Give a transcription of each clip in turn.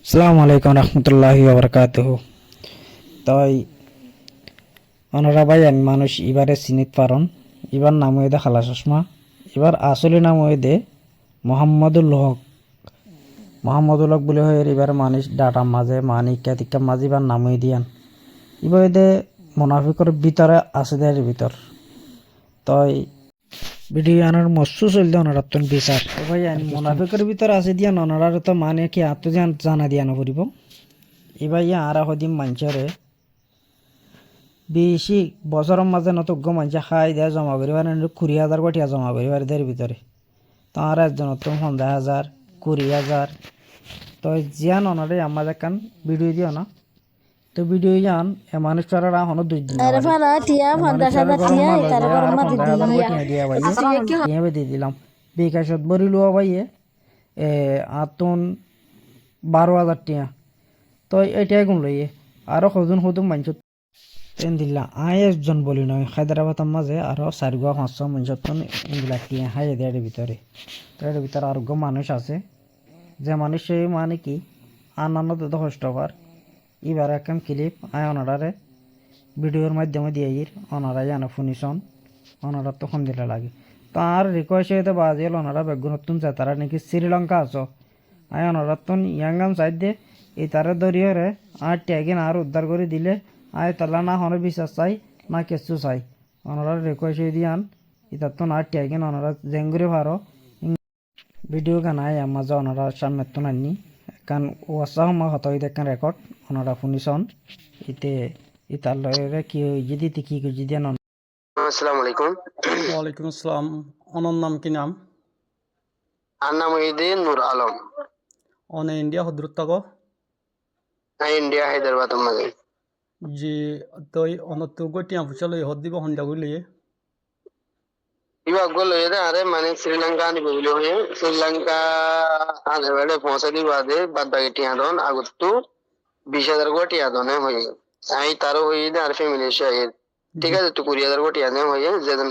আসসালামু আলাইকুম রহমতুল্লাহি ওবরাকাতুহু। তাই অনারা ভাই আমি মানুষ এবারে চিনিত পারন এবার নাম হয়ে দে খালা চশমা এবার আসলে নাম হয়ে দে মোহাম্মদুল হক। মোহাম্মদুল হক বলে হয় এবার মানুষ ডাটার মাঝে মানিকা টিকা মাঝে এবার নাম হয়ে দিয়ান এবার দে মুনাফিকর ভিতরে আছে দের ভিতর। তাই ভিডিও আনার মস্ত চলতে অনারা তো বিচার ভাই মুনাফিকর ভিতরে আছে দিয়া অনারার তো মানে কি আত্ম জানা দিয়া নকরিব এবার ইয়া আর সদিন মানুষরে বেশি বছরের মাঝে নতজ্ঞ মানুষ খাই দেয় জমা করিবার 20,000 কোটি জমা করিবার এদের ভিতরে তার একজন 50,000 20,000 তো জিয়ান অনারে আমার একখান ভিডিও দিও না তো ভিডিও জান এ মানুষটারা হনো 2 দিন দিয়ে দিলাম বিকাশত বরিল ভাইয়ে আতন 12,000 টিয়া তো এটাই গুণ লইয়ে আরো সজন সদুম মানুষ তেন দিলা আয় একজন বলি নয় হায়দ্রাবাদের মাঝে আরো 400-500 মানুষ এগুলা টিয়া হাই এদের ভিতরে তো এর ভিতরে আরোগ্য মানুষ আছে যে মানুষ মানে কি আনন্দ কষ্ট কর এবার একখান ক্লিপ আয় অনারারে ভিডিওর মাধ্যমে দিয়ে অনারা জানো শুনিছন অনারা তখন দিলে লাগে তার রিকোয়েস্ট হইতে বাজিল অনারা বেগুনতুন যায় তারা নাকি শ্রীলঙ্কা আছো আয় অনারা তুন ইয়াঙ্গাম সাইড দে এই তারা দরিয়রে আর ট্যাগিন আর উদ্ধার করে দিলে আয় তালা না হনে বিশ্বাস চাই না কিছু চাই অনারা রিকোয়েস্ট হয়ে দিয়ান ইতার তো আর ট্যাগিন অনারা জেঙ্গুরি ভারো ভিডিও গান আয় আমাজ অনারা সামনে তো নানি কান ওয়াসা সময় হত দেখান রেকর্ড ওনারা শুনিছন ইতে ইতার লয়রে কি যদি কি যদি দেন। আসসালামু আলাইকুম। ওয়ালাইকুম আসসালাম। অনর নাম কি নাম? আর নাম হইদে নূর আলম। অনে ইন্ডিয়া হদ্রুত থাকো? ইন্ডিয়া হায়দ্রাবাদ মাঝে। জি তই অনত তো গটিয়া ফুচালো হদ দিব হন্ডা গুলি ইবা গল হয়ে আরে মানে শ্রীলঙ্কা আনি বলি হয়ে শ্রীলঙ্কা আধে বেড়ে পৌঁছে দিব আদে বাদ বাকি টিয়া দন আগত 20,000 কোটি আদনে হয়ে আই তারও হয়ে আর ফ্যামিলি সহ ঠিক আছে তো 20,000 কোটি আদনে হয়ে যেদিন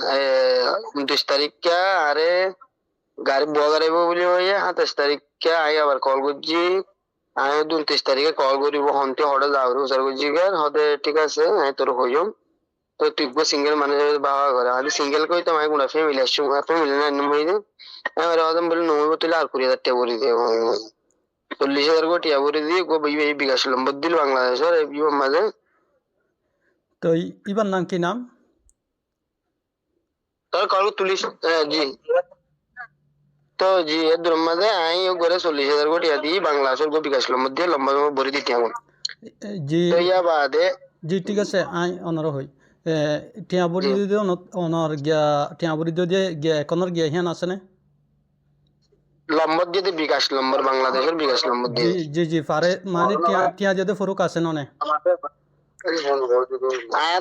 29 তারিখ কে আরে গাড়ি বুয়া গাড়ি বলি হয়ে 27 তারিখ কে আই আবার কল করছি আমি 29 তারিখে কল করিব হন্তে হঠাৎ যাওয়ার উচার করছি হতে ঠিক আছে আমি তোর হইম তো তুই সিঙ্গেল মানে বাবা করে আমি সিঙ্গেল কই তো আমি কোনো ফ্যামিলি আসছি ফ্যামিলি না নাম হইছে এবার আদম বলে নমই তুই আর 20,000 টাকা ভরি দে 40,000 কোটি ভরি দিয়ে গো এই বিকাশ নম্বর দিল বাংলাদেশের এই মাঝে। তো ইবার নাম কি নাম? তোর কল তুলিস জি তো জি এর মাঝে আমি করে 40,000 কোটি দিয়ে বাংলাদেশের গো বিকাশ নম্বর দিয়ে লম্বা ভরি দিতে এখন জি তো ইয়া বাদে জি ঠিক আছে আই অনর হই টিয়া বড়ি দিয়ে অনর গিয়া টিয়া বড়ি দিয়ে গিয়া একনর গিয়া হিয়ান আছে না নম্বর দিয়ে বিকাশ নম্বর বাংলাদেশের বিকাশ নম্বর জি দিয়ে জি জি পারে মানে টিয়া টিয়া যদি ফরুক আছে ননে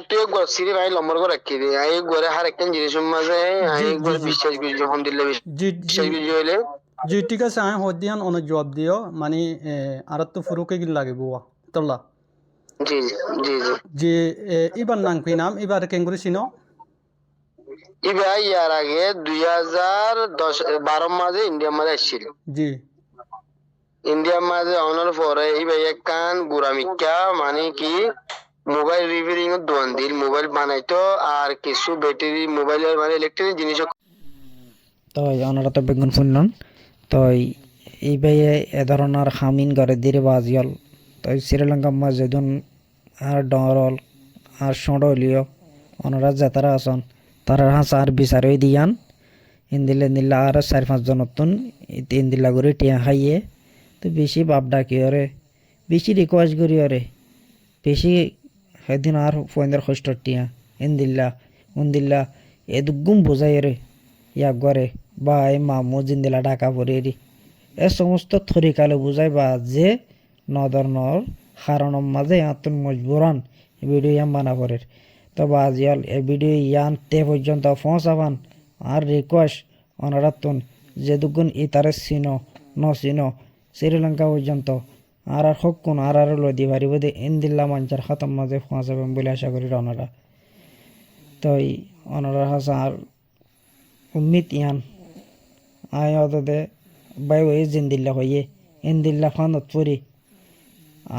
তুই সিরি ভাই নম্বর করে রাখি দে আই ঘরে হার একটা জিনিস মাঝে আই জি জি ঘরে জি বিশ্বাস করি যখন দিলে জি জি বিশ্বাস করি হইলে জি ঠিক আছে আই হদিয়ান অন জবাব দিও মানে আর তো ফুরুকে গিল লাগিব তোলা জি জি জি যে এবার নাম কি নাম এবার কেঙ্গুরি চিনো ইবা ইয়ার আগে 2012 মাঝে ইন্ডিয়া মাঝে আসছিল জি ইন্ডিয়া মাঝে অনার পরে ইবা একখান গুরামিকা মানে কি মোবাইল রিপেয়ারিং এর দোকান দিল মোবাইল বানাইতো আর কিছু ব্যাটারি মোবাইলের মানে ইলেকট্রনিক জিনিস। তো ওনারা তো বেগুন শুনলেন তো এইবাই এ ধরনের হামিন করে দিরে বাজিয়াল তো শ্রীলঙ্কা মাঝে যেদিন আর ডরল আর সঁড়লিও ওনারা যাতারা আসন তারা হাঁস আর বিচারে দিয়ান ইন্দিল্লা আর 4-5 জন নতুন ইন্দিল্লা করে টিয়া খাইয়ে তো বেশি বাপ ডাকি ওরে বেশি রিকোয়েস্ট করি ওরে বেশি সেদিন আর 15 টিয়া ইন্দিল্লা এ দুগুম বোঝাই রে ইয়াক করে বা এই মামু জিন্দিলা ঢাকা পরে এ সমস্ত থরিকালে বুঝাই বা যে নর হারণম মাঝে আতুন মজবুরান ভিডিও ইয়াম বানা পরের তো বাজিয়াল এ ভিডিও ইয়ান তে পর্যন্ত পৌঁছাবান আর রিকোয়েস্ট অনারাতুন যে দুগুণ ইতারে চিনো চিনো শ্রীলঙ্কা পর্যন্ত আর হকুন আর লদি পারিব দে ইন্দিল্লা মঞ্চার খাতম মাঝে পৌঁছাবেন বলে আশা করি অনারা তো অনারা হাসা আর উম্মিত ইয়ান আয় অদে বাই ওই জিন্দিল্লা হইয়ে ইন্দিল্লা ফানত পরি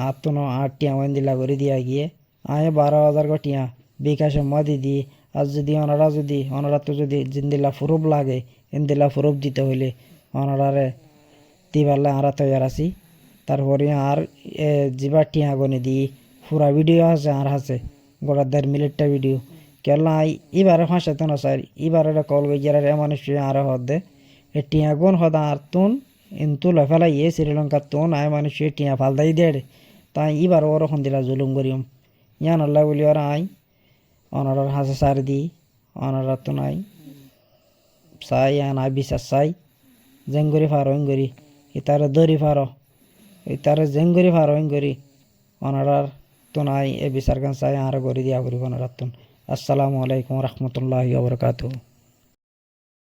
আতুনো 8 টিয়া ওয়ান দিলা করে দিয়া গিয়ে আয় 12,000 গটিয়া বিকাশে মদি দি আর যদি ওনারা তো যদি জিন্দিলা ফুরুব লাগে ইন্দিলা ফুরুব দিতে হইলে ওনারারে দিবারলে আরা তৈয়ার আছি তারপরে আর জিবা টিয়া গনে দি পুরা ভিডিও আছে আর আছে গোটা 1.5 মিনিটটা ভিডিও কেলা এবারে ফাঁসাতে না স্যার এবারে কল গিয়ার এমন আরো হদে এ টিয়া গুণ হদা আর তুন ইন্তু লফেলা ইয়ে শ্রীলঙ্কা তুন আয় মানুষ টিয়া ফালদাই দেড় তাই এবার ওরকম দিলা জুলুম করিম ইয়ান আল্লাহ বলি ওরা আই অনারার হাসে সার দি অনারা তো নাই চাই আন আই বিশ্বাস চাই জেঙ্গরি ফারো ইঙ্গরি ইতারে দরি ফারো ইতারে জেঙ্গরি ফারো ইঙ্গরি অনারার তো নাই এ বিচার গান চাই আর গরি দিয়া করি অনারার তুন আসসালামু আলাইকুম রহমতুল্লাহি ওয়া বারাকাতুহু